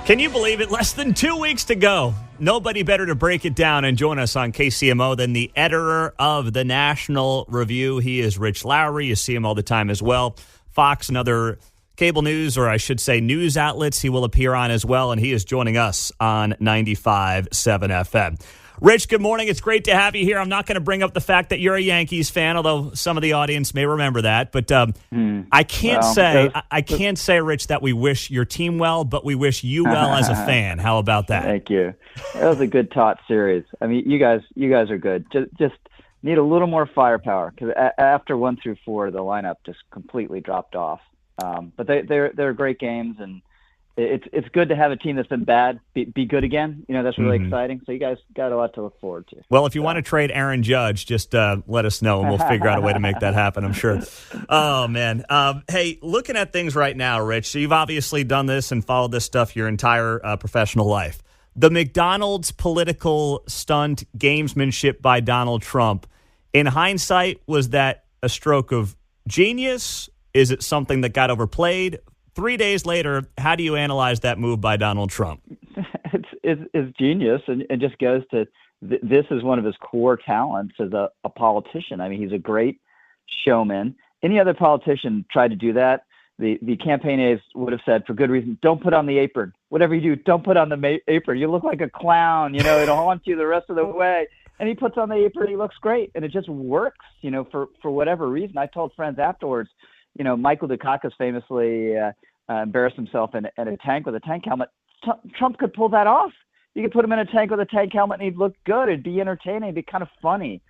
Can you believe it? Less than 2 weeks to go. Nobody better to break it down and join us on KCMO than the editor of the National Review. He is Rich Lowry. You see him all the time as well. Fox and other cable news, or I should say news outlets, he will appear on as well, and he is joining us on 95.7 FM. Rich, good morning. It's great to have you here. I'm not going to bring up the fact that you're a Yankees fan, although some of the audience may remember that. But I can't say, Rich, that we wish your team well, but we wish you well as a fan. How about that? Thank you. That was a good taught series. I mean, you guys are good. Just need a little more firepower because after 1 through 4, the lineup just completely dropped off. But they're great games, and it's good to have a team that's been bad be good again. You know, that's really exciting. So you guys got a lot to look forward to. Well, if you want to trade Aaron Judge, just let us know, and we'll figure out a way to make that happen, I'm sure. Oh, man. Hey, looking at things right now, Rich, so you've obviously done this and followed this stuff your entire professional life. The McDonald's political stunt gamesmanship by Donald Trump, in hindsight, was that a stroke of genius? Is it something that got overplayed? 3 days later, how do you analyze that move by Donald Trump? It's genius, and just goes to this is one of his core talents as a politician. I mean, he's a great showman. Any other politician tried to do that, the campaign aides would have said, for good reason, don't put on the apron. Whatever you do, don't put on the apron. You look like a clown. You know, it'll haunt you the rest of the way. And he puts on the apron. He looks great, and it just works. You know, for whatever reason. I told friends afterwards. You know, Michael Dukakis famously embarrassed himself in a tank with a tank helmet. Trump could pull that off. You could put him in a tank with a tank helmet, and he'd look good. It'd be entertaining. It'd be kind of funny.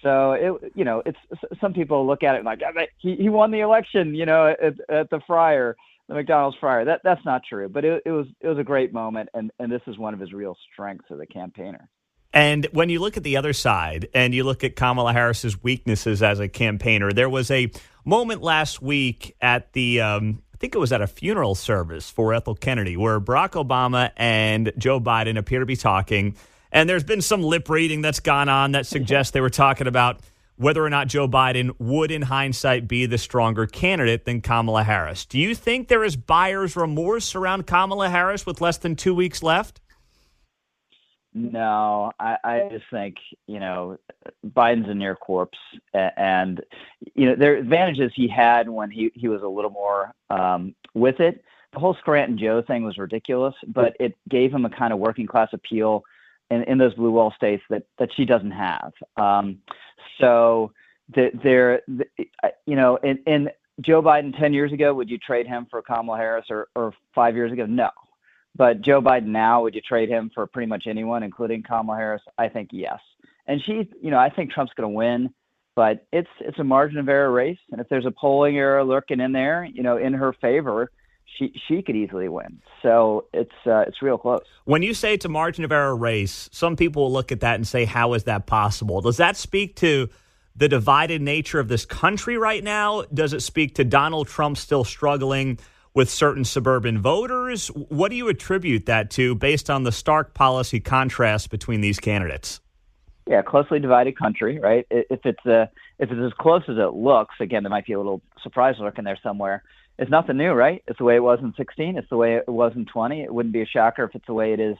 So it's some people look at it like he won the election. You know, at the fryer, the McDonald's fryer. That's not true. But it was a great moment, and this is one of his real strengths as a campaigner. And when you look at the other side and you look at Kamala Harris's weaknesses as a campaigner, there was a moment last week at the, I think it was at a funeral service for Ethel Kennedy, where Barack Obama and Joe Biden appear to be talking. And there's been some lip reading that's gone on that suggests they were talking about whether or not Joe Biden would, in hindsight, be the stronger candidate than Kamala Harris. Do you think there is buyer's remorse around Kamala Harris with less than 2 weeks left? No, I just think, you know, Biden's a near corpse, and, you know, there are advantages he had when he was a little more with it. The whole Scranton Joe thing was ridiculous, but it gave him a kind of working class appeal in those blue wall states that she doesn't have. So you know, in Joe Biden 10 years ago, would you trade him for Kamala Harris, or 5 years ago? No. But Joe Biden now, would you trade him for pretty much anyone, including Kamala Harris? I think yes. And I think Trump's going to win, but it's a margin of error race. And if there's a polling error lurking in there, you know, in her favor, she could easily win. So it's real close. When you say it's a margin of error race, some people will look at that and say, how is that possible? Does that speak to the divided nature of this country right now? Does it speak to Donald Trump still struggling with certain suburban voters? What do you attribute that to based on the stark policy contrast between these candidates? Yeah, closely divided country, right? If it's as close as it looks, again, there might be a little surprise lurking there somewhere. It's nothing new, right? It's the way it was in 16. It's the way it was in 20. It wouldn't be a shocker if it's the way it is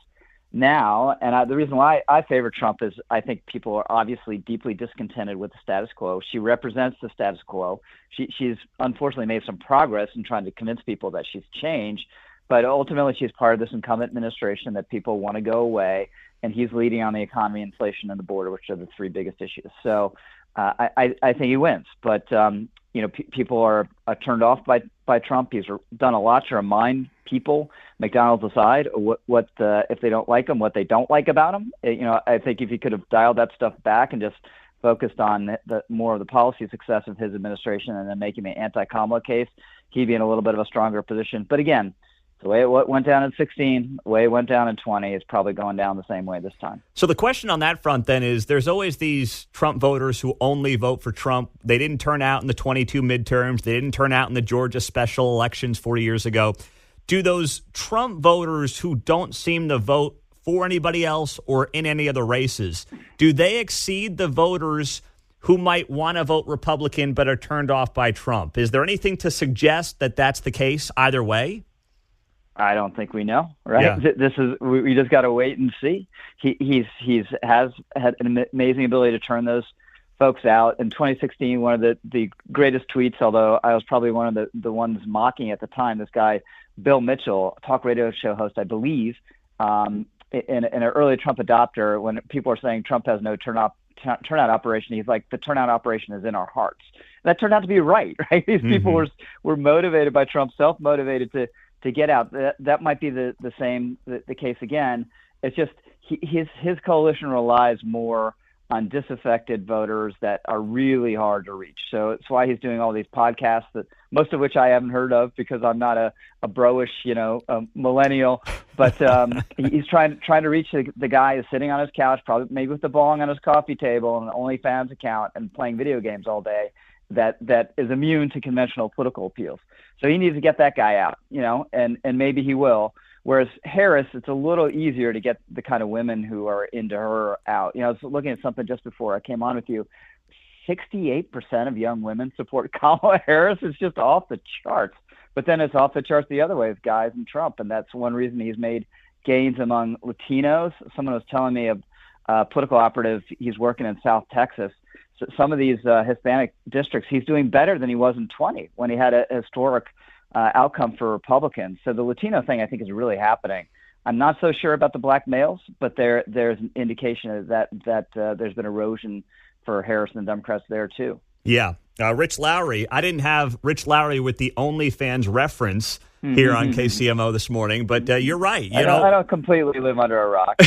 now. And the reason why I favor Trump is I think people are obviously deeply discontented with the status quo. She represents the status quo. She's unfortunately made some progress in trying to convince people that she's changed, but ultimately she's part of this incumbent administration that people want to go away, and he's leading on the economy, inflation, and the border, which are the three biggest issues. So I think he wins, but you know, people are turned off by Trump. He's done a lot to remind people, McDonald's aside, what if they don't like him, what they don't like about him. You know, I think if he could have dialed that stuff back and just focused on more of the policy success of his administration and then making the anti-Kamala case, he'd be in a little bit of a stronger position. But again, the way it went down in 16, the way it went down in 20 is probably going down the same way this time. So the question on that front then is, there's always these Trump voters who only vote for Trump. They didn't turn out in the 22 midterms. They didn't turn out in the Georgia special elections 40 years ago. Do those Trump voters who don't seem to vote for anybody else or in any of the races, do they exceed the voters who might want to vote Republican but are turned off by Trump? Is there anything to suggest that that's the case either way? I don't think we know, right? Yeah. This is we just got to wait and see. He's has had an amazing ability to turn those folks out. In 2016, one of the greatest tweets, although I was probably one of the ones mocking at the time, this guy Bill Mitchell, talk radio show host, I believe, in an early Trump adopter, when people are saying Trump has no turnout operation, he's like, the turnout operation is in our hearts. And that turned out to be right? These people were motivated by Trump, self-motivated to get out. That might be the case again. It's just his coalition relies more on disaffected voters that are really hard to reach. So it's why he's doing all these podcasts, that most of which I haven't heard of because I'm not a bro-ish, a millennial. But he's trying to reach the guy who's sitting on his couch, probably maybe with the bong on his coffee table and an OnlyFans account and playing video games all day, that is immune to conventional political appeals. So he needs to get that guy out, and maybe he will. Whereas Harris, it's a little easier to get the kind of women who are into her out. I was looking at something just before I came on with you. 68% of young women support Kamala Harris. It's just off the charts. But then it's off the charts the other way with guys and Trump. And that's one reason he's made gains among Latinos. Someone was telling me a political operative, he's working in South Texas. So some of these Hispanic districts, he's doing better than he was in 20 when he had a historic outcome for Republicans. So the Latino thing, I think, is really happening. I'm not so sure about the black males, but there's an indication that there's been erosion for Harris and the Democrats there too. Yeah. Rich Lowry. I didn't have Rich Lowry with the OnlyFans reference here on KCMO this morning, but you're right. I don't completely live under a rock.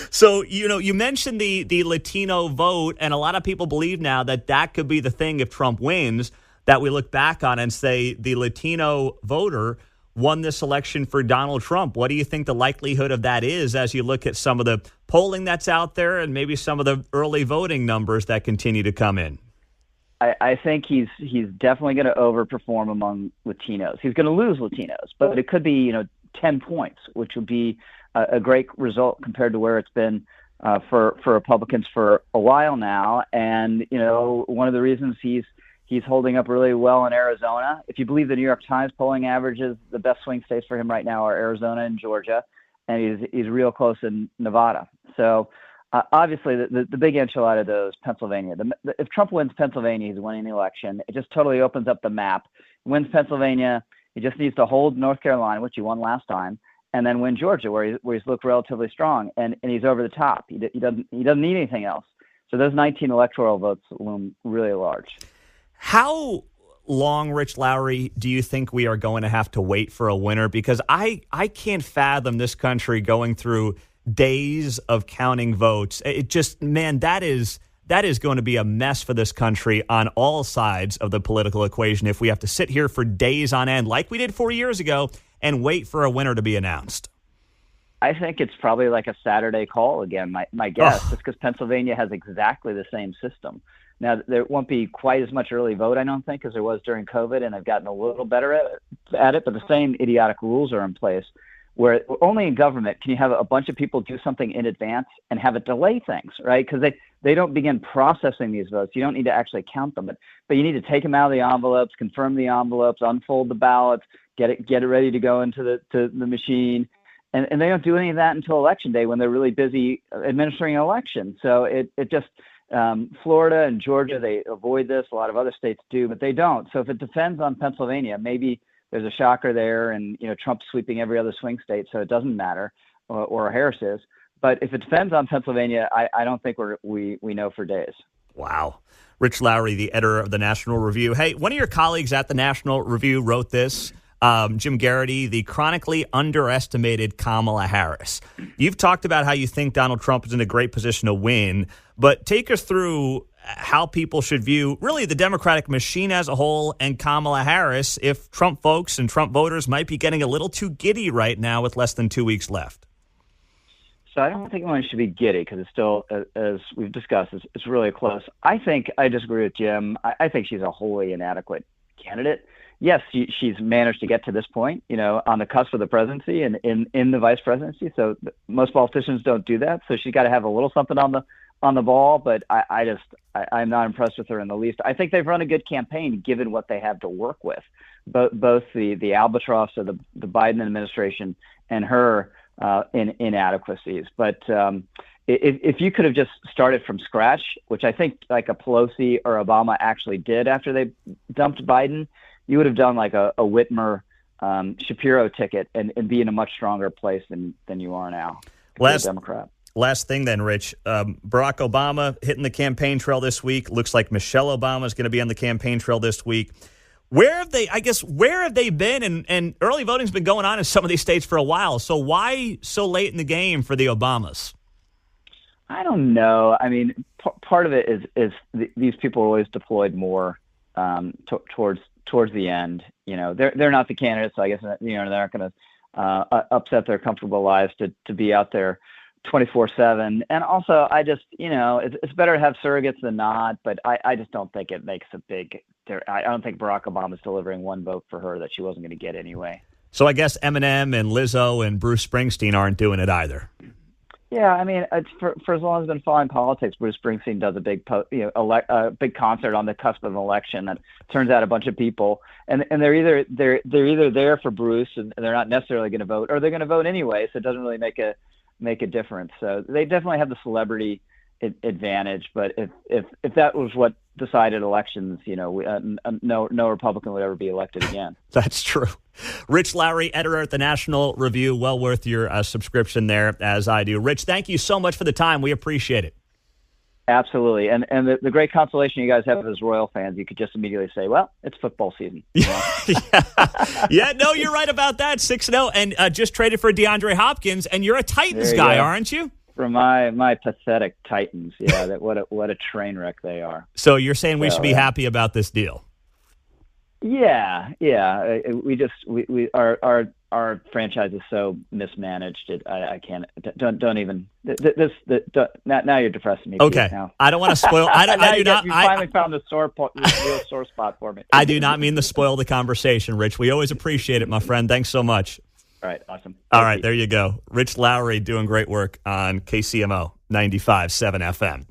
So, you mentioned the Latino vote, and a lot of people believe now that could be the thing if Trump wins, that we look back on and say the Latino voter won this election for Donald Trump. What do you think the likelihood of that is as you look at some of the polling that's out there and maybe some of the early voting numbers that continue to come in? I think he's definitely going to overperform among Latinos. He's going to lose Latinos, but it could be 10 points, which would be a great result compared to where it's been for Republicans for a while now. And one of the reasons he's holding up really well in Arizona. If you believe the New York Times polling averages, the best swing states for him right now are Arizona and Georgia, and he's real close in Nevada. So obviously the big enchilada of those, Pennsylvania. If Trump wins Pennsylvania, he's winning the election. It just totally opens up the map. Wins Pennsylvania, he just needs to hold North Carolina, which he won last time, and then win Georgia, where he's looked relatively strong, and he's over the top. He doesn't need anything else. So those 19 electoral votes loom really large. How long, Rich Lowry, do you think we are going to have to wait for a winner? Because I can't fathom this country going through days of counting votes. It just, man, that is going to be a mess for this country on all sides of the political equation if we have to sit here for days on end, like we did 4 years ago, and wait for a winner to be announced. I think it's probably like a Saturday call again, my guess, just because Pennsylvania has exactly the same system. Now, there won't be quite as much early vote, I don't think, as there was during COVID, and they've gotten a little better at it, but the same idiotic rules are in place, where only in government can you have a bunch of people do something in advance and have it delay things, right? Because they don't begin processing these votes. You don't need to actually count them, but you need to take them out of the envelopes, confirm the envelopes, unfold the ballots, get it ready to go into the machine. And they don't do any of that until Election Day when they're really busy administering an election. So it just Florida and Georgia, they avoid this. A lot of other states do, but they don't. So if it depends on Pennsylvania, maybe there's a shocker there, and Trump's sweeping every other swing state, so it doesn't matter, or Harris is. But if it depends on Pennsylvania, I don't think we know for days. Wow. Rich Lowry, the editor of the National Review. Hey, one of your colleagues at the National Review wrote this. Jim Garrity, the chronically underestimated Kamala Harris. You've talked about how you think Donald Trump is in a great position to win, but take us through how people should view really the Democratic machine as a whole and Kamala Harris if Trump folks and Trump voters might be getting a little too giddy right now with less than 2 weeks left. So I don't think anyone should be giddy because it's still, as we've discussed, it's really close. I think I disagree with Jim. I think she's a wholly inadequate candidate. Yes, she's managed to get to this point, on the cusp of the presidency and in the vice presidency. So most politicians don't do that. So she's got to have a little something on on the ball, but I'm not impressed with her in the least. I think they've run a good campaign given what they have to work with, both the albatross of the Biden administration and her inadequacies. But if you could have just started from scratch, which I think like a Pelosi or Obama actually did after they dumped Biden, you would have done like a Whitmer Shapiro ticket and be in a much stronger place than you are now. Democrat. Last thing then, Rich. Barack Obama hitting the campaign trail this week. Looks like Michelle Obama is going to be on the campaign trail this week. Where have they been? And early voting's been going on in some of these states for a while. So why so late in the game for the Obamas? I don't know. I mean, part of it is these people are always deployed more towards the end. You know, they're not the candidates. So I guess they're not going to upset their comfortable lives to be out there 24/7. And also, I just, it's better to have surrogates than not. But I just don't think it makes a big. I don't think Barack Obama's delivering one vote for her that she wasn't going to get anyway. So I guess Eminem and Lizzo and Bruce Springsteen aren't doing it either. Yeah, I mean, for as long as I've been following politics, Bruce Springsteen does a big big concert on the cusp of an election that turns out a bunch of people, and they're either there for Bruce and they're not necessarily going to vote, or they're going to vote anyway, so it doesn't really make a difference. So they definitely have the celebrity advantage, but if that was what decided elections, no Republican would ever be elected again. That's true. Rich Lowry, editor at the National Review. Well worth your subscription there, as I do. Rich, thank you so much for the time. We appreciate it. Absolutely. And the great consolation you guys have as Royal fans, you could just immediately say, well, it's football season. Yeah, no, you're right about that. 6-0 and just traded for DeAndre Hopkins, and you're a Titans guy, aren't you? For my pathetic Titans, yeah, what a train wreck they are. So you're saying we should be happy about this deal? Yeah. Our franchise is so mismanaged. I can't. Don't even. Now you're depressing me. Okay. Now. I don't want to spoil. You finally found the real sore spot for me. I do not mean to spoil the conversation, Rich. We always appreciate it, my friend. Thanks so much. All right. Awesome. All right. There you go. Rich Lowry doing great work on KCMO 95.7 FM.